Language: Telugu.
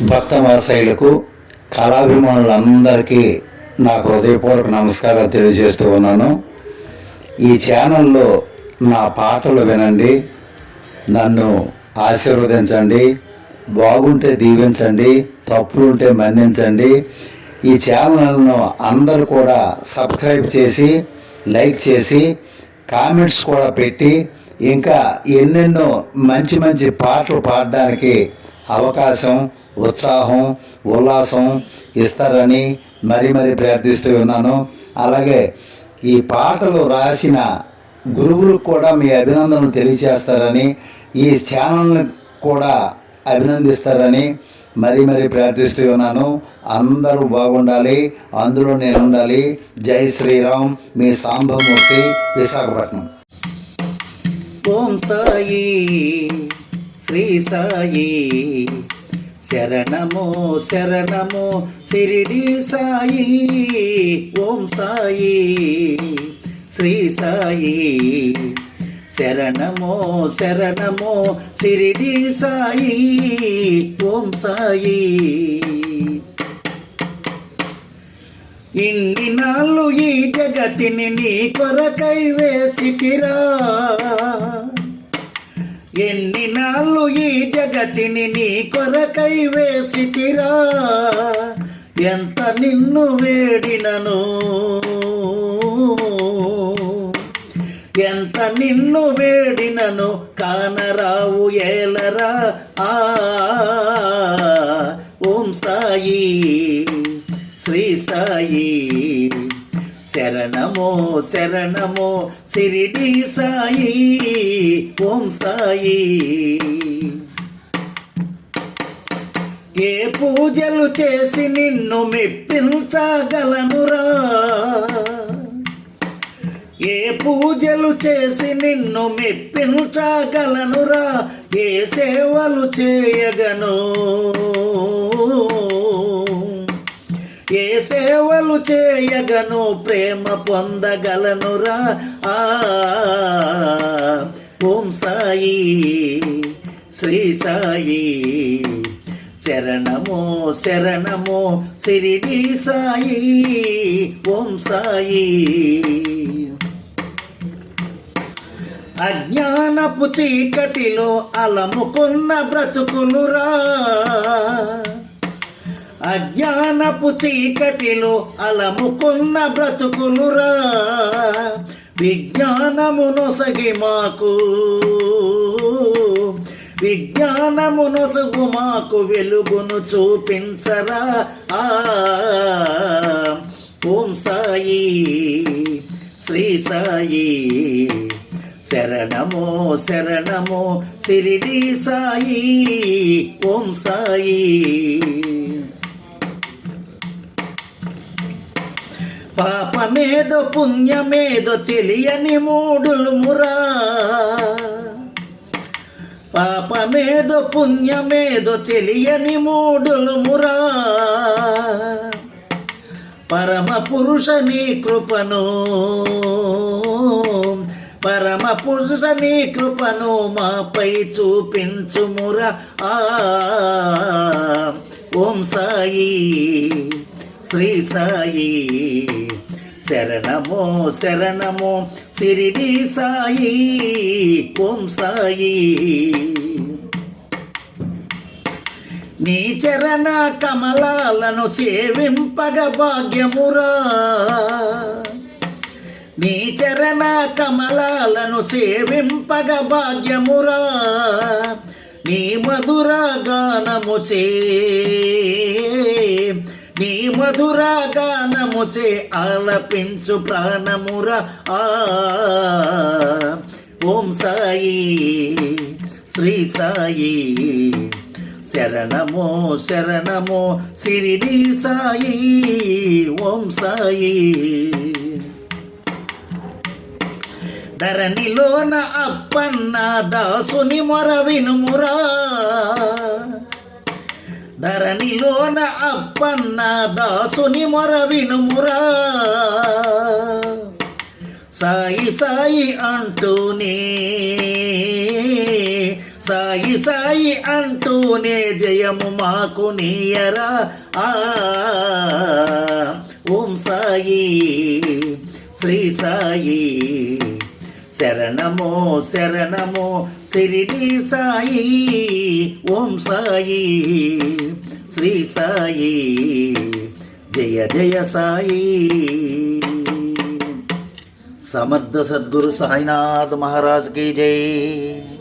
భక్త వాసైలకు కళాభిమానులందరికీ నాకు హృదయపూర్వక నమస్కారాలు తెలియజేస్తూ ఉన్నాను. ఈ ఛానల్లో నా పాటలు వినండి, నన్ను ఆశీర్వదించండి, బాగుంటే దీవించండి, తప్పులు ఉంటే మన్నించండి. ఈ ఛానల్ను అందరూ కూడా సబ్స్క్రైబ్ చేసి, లైక్ చేసి, కామెంట్స్ కూడా పెట్టి, ఇంకా ఎన్నెన్నో మంచి మంచి పాటలు పాడడానికి అవకాశం, ఉత్సాహం, ఉల్లాసం ఇస్తారని మరీ ప్రార్థిస్తూ ఉన్నాను. అలాగే ఈ పాటలు రాసిన గురువులకు కూడా మీ అభినందనలు తెలియజేస్తారని, ఈ ఛానల్ని కూడా అభినందిస్తారని మరీ ప్రార్థిస్తూ ఉన్నాను. అందరూ బాగుండాలి, అందులో నేను ఉండాలి. జై శ్రీరామ్, మీ సాంబమూర్తి, విశాఖపట్నం. ఓం సాయి శ్రీ సాయి శరణమో శరణమో షిరిడి సాయి. ఓం సాయి శ్రీ సాయి శరణమో శరణమో షిరిడి సాయి. ఓం సాయి. ఇన్ని నాళ్ళు ఈ జగతిని నీ కొరకై వేసితిరా, ఎన్ని నాళ్ళు ఈ జగతిని నీ కొరకై వేసితిరా. ఎంత నిన్ను వేడినను, ఎంత నిన్ను వేడినను కానరావు ఏలరా. ఓం సాయి శ్రీ సాయి శరణమో శరణమో షిరిడి సాయి. ఓం సాయి. ఏ పూజలు చేసి నిన్ను మెప్పించగలనురా, ఏ పూజలు చేసి నిన్ను మెప్పించగలనురా. ఏ సేవలు చేయగను, ఏ సేవలు చేయగను ప్రేమ పొందగలనురా. ఓం సాయి శ్రీ సాయి శరణమో శరణమో షిరిడి సాయి. ఓం సాయి. అజ్ఞానపు చీకటిలో అలముకున్న బ్రతుకులురా, అజ్ఞానపు చీకటిలో అలముకున్న బ్రతుకులురా. విజ్ఞానమునొసగి మాకు, విజ్ఞానమునొసగు మాకు వెలుగును చూపించరా. ఓం సాయి శ్రీ సాయి శరణమో శరణమో షిరిడి సాయి. ఓం సాయి. పాపమేదో పుణ్యమేదో తెలియని మూడులు మురా, పాపమేదో పుణ్యమేదో తెలియని మూడులు మురా. పరమ పురుష నీ కృపను, పరమ పురుష నీ కృపను మాపై చూపించుమురా. ఓం సాయి శ్రీ సాయి శరణమో శరణమో షిరిడి సాయి. ఓం సాయి. నీ చరణ కమలాలను సేవింపగ భాగ్యమురా, నీ చరణ కమలాలను సేవింపగ భాగ్యమురా. నీ మధుర గానముచే, నీ మధుర గానముచే ఆలపించు ప్రాణమురా. ఓం సాయి శ్రీ సాయి శరణమో శరణమో షిరిడి సాయి. ఓం సాయి. ధరణిలోన అప్పన్న దాసుని మొర వినుమురా, ధరణిలోన అప్పన్న దాసుని మొర వినుమురా. సాయి సాయి అంటూనే సాయి సాయి అంటూనే జయము మాకు నీయరా. ఓం సాయి శ్రీ సాయి శరణమో శరణమో శిరిడి సాయి. ఓం సాయి శ్రీ సాయి జయ జయ సాయి. సమర్థ సద్గురు సాయినాథ్ మహారాజ్ की जय.